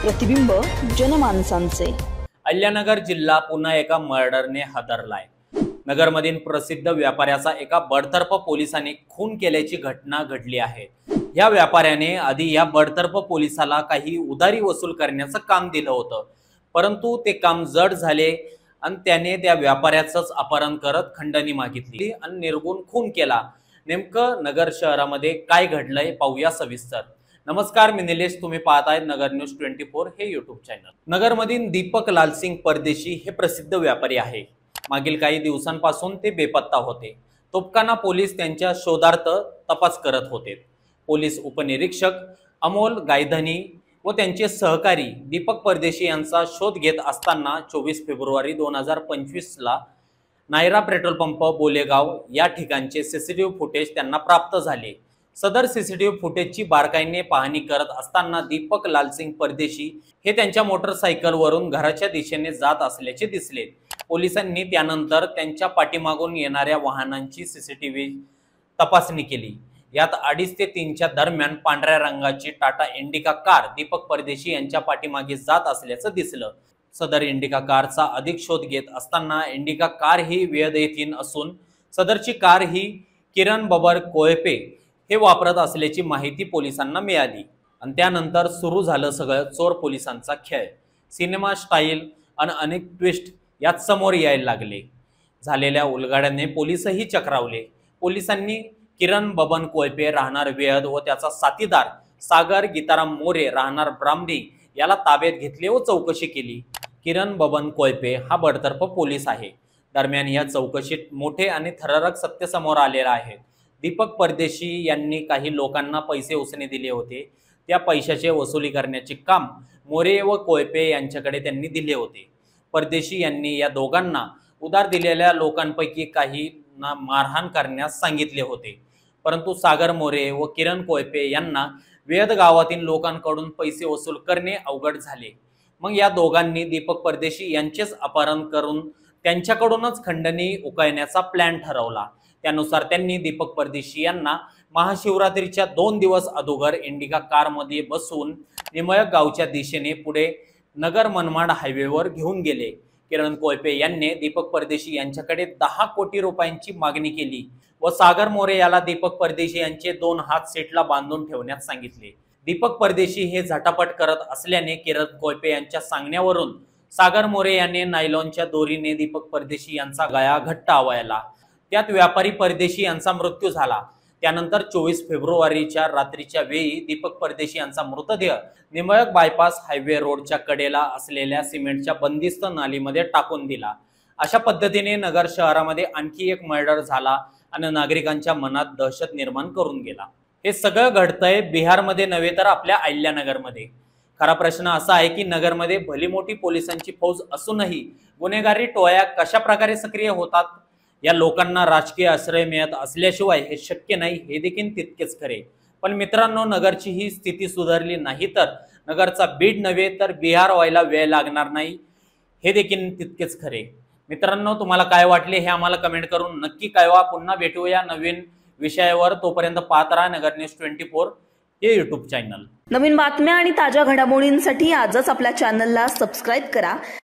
प्रतिबिंब जनमानसांचे। अहिल्यानगर जिल्हा पुन्हा एका मर्डरने हादरलाय। नगरमधील प्रसिद्ध व्यापाऱ्याचा एका बडतर्फ पोलिसांनी खून केल्याची घटना घडली आहे। या व्यापाऱ्याने आधी या बडतर्फ पोलिसाला काही उधारी वसूल करण्याचं काम दिलं होतं, परंतु ते काम जड झाले आणि त्याने त्या व्यापाऱ्याचंच अपहरण करत खंडणी मागितली आणि निर्गुण खून केला। नेमकं नगर शहरामध्ये काय घडलंय पाहूया सविस्तर। नमस्कार, मी निलेश, तुम्ही पाहताय नगर न्यूज 24 हे यूट्यूब चॅनल। नगरमधील दीपक लालसिंग परदेशी हे प्रसिद्ध व्यापारी आहे। मागील काही दिवसांपासून ते बेपत्ता होते। तोपखाना पोलीस त्यांच्या शोधार्थ तपास करत होते। पोलीस उपनिरीक्षक अमोल गायधनी व त्यांचे सहकारी दीपक परदेशी यांचा शोध घेत असताना 24 फेब्रुवारी 2025 ला नायरा पेट्रोल पंप बोलेगाव या ठिकाणचे सीसीटीव्ही फुटेज त्यांना प्राप्त झाले। सदर सीसीटीव्ही फुटेजची बारकाईने पाहणी करत असताना दीपक लालसिंग परदेशी हे त्यांच्या मोटरसायकलवरून घराच्या दिशेने जात असल्याचे दिसले। पोलिसांनी त्यानंतर त्यांच्या पाठीमागून येणाऱ्या वाहनांची सीसीटीव्ही तपासणी केली। यात 2:30 ते 3च्या दरम्यान पांढऱ्या रंगाची टाटा इंडिका कार दीपक परदेशी यांच्या पाठीमागे जात असल्याचं दिसलं। सदर इंडिका कारचा अधिक शोध घेत असताना इंडिका कार ही वेळेतहीन असून सदरची कार ही किरण बबर कोळपे हे वापरत असल्याची माहिती पोलिसांना मिळाली आणि त्यानंतर सुरू झालं सगळं चोर पोलिसांचा खेळ। सिनेमा स्टाईल आणि अनेक ट्विस्ट यात समोर यायला लागले। झालेल्या उलगड्याने पोलीसही चक्रावले। पोलिसांनी किरण बबन कोळपे राहणार वेळद व त्याचा साथीदार सागर गीताराम मोरे राहणार ब्राह्मणी याला ताब्यात घेतले व चौकशी केली। किरण बबन कोळपे हा बडतर्फ पोलीस आहे। दरम्यान या चौकशीत मोठे आणि थरारक सत्य समोर आलेले आहे। दीपक परदेशी यांनी काही लोकांना पैसे उसने दिले होते। त्या पैशाचे वसुली करण्याचे काम मोरे व कोळपे यांच्याकडे त्यांनी दिले होते। परदेशी यांनी या दोघांना उधार दिलेल्या लोकांपैकी काहींना मारहाण करण्यास सांगितले होते, परंतु सागर मोरे व किरण कोळपे यांना वेद गावातील लोकांकडून पैसे वसूल करणे अवघड झाले। मग या दोघांनी दीपक परदेशी यांचेच अपहरण करून त्यांच्याकडूनच खंडणी उकळण्याचा प्लॅन ठरवला। त्यानुसार त्यांनी दीपक परदेशी यांना महाशिवरात्रीच्या 2 दिवस अगोदर इंडिका कारमध्ये बसवून निमळक गावच्या दिशेने पुढे नगर मनमाड हायवेवर घेऊन गेले। किरण कोळपे यांनी दीपक परदेशी यांच्याकडे 10 कोटी रुपयांची मागणी केली व सागर मोरे याला दीपक परदेशी यांचे 2 हात सीटला बांधून ठेवण्यास सांगितले। दीपक परदेशी हे झटापट करत असल्याने किरण कोळपे यांच्या सांगण्यावरून सागर मोरे यांनी नायलॉनच्या दोरीने दीपक परदेशी यांचा गळा घट्ट आवळला। त्यात व्यापारी परदेशी यांचा मृत्यू झाला। त्यानंतर 24 फेब्रुवारीच्या रात्रीच्या वेळी दीपक परदेशी यांचा मृतदेह निमळक बायपास हायवे रोडच्या कडेला असलेल्या सिमेंटच्या बंदिस्त नालीमध्ये टाकून दिला। अशा पद्धतीने नगर शहरामध्ये आणखी एक मर्डर झाला आणि नागरिकांच्या मनात दहशत निर्माण करून गेला। हे सगळं घडतंय बिहारमध्ये नव्हे तर आपल्या अहिल्यानगरमध्ये। खरा प्रश्न असा आहे की नगरमध्ये भली मोठी पोलिसांची फौज असूनही गुन्हेगारी टोळ्या कशा प्रकारे सक्रिय होतात। या लोकांना राजकीय आश्रय मिळत असल्याशिवाय हे शक्य नाही हे देखील तितकेच खरे। पण मित्रांनो, नगरची ही स्थिती सुधारली नाही तर नगरचा बीड नव्हे तर बिहार व्हायला वेळ लागणार नाही हे देखील तितकेच खरे। मित्रांनो, तुम्हाला काय वाटले हे आम्हाला कमेंट करून नक्की कळवा। पुन्हा भेटूया नवीन विषयावर। तोपर्यंत पाहत राहा नगर न्यूज 24 हे यूट्यूब चॅनल। नवीन बातम्या आणि ताज्या घडामोडींसाठी आजच आपल्या चॅनलला सबस्क्राईब करा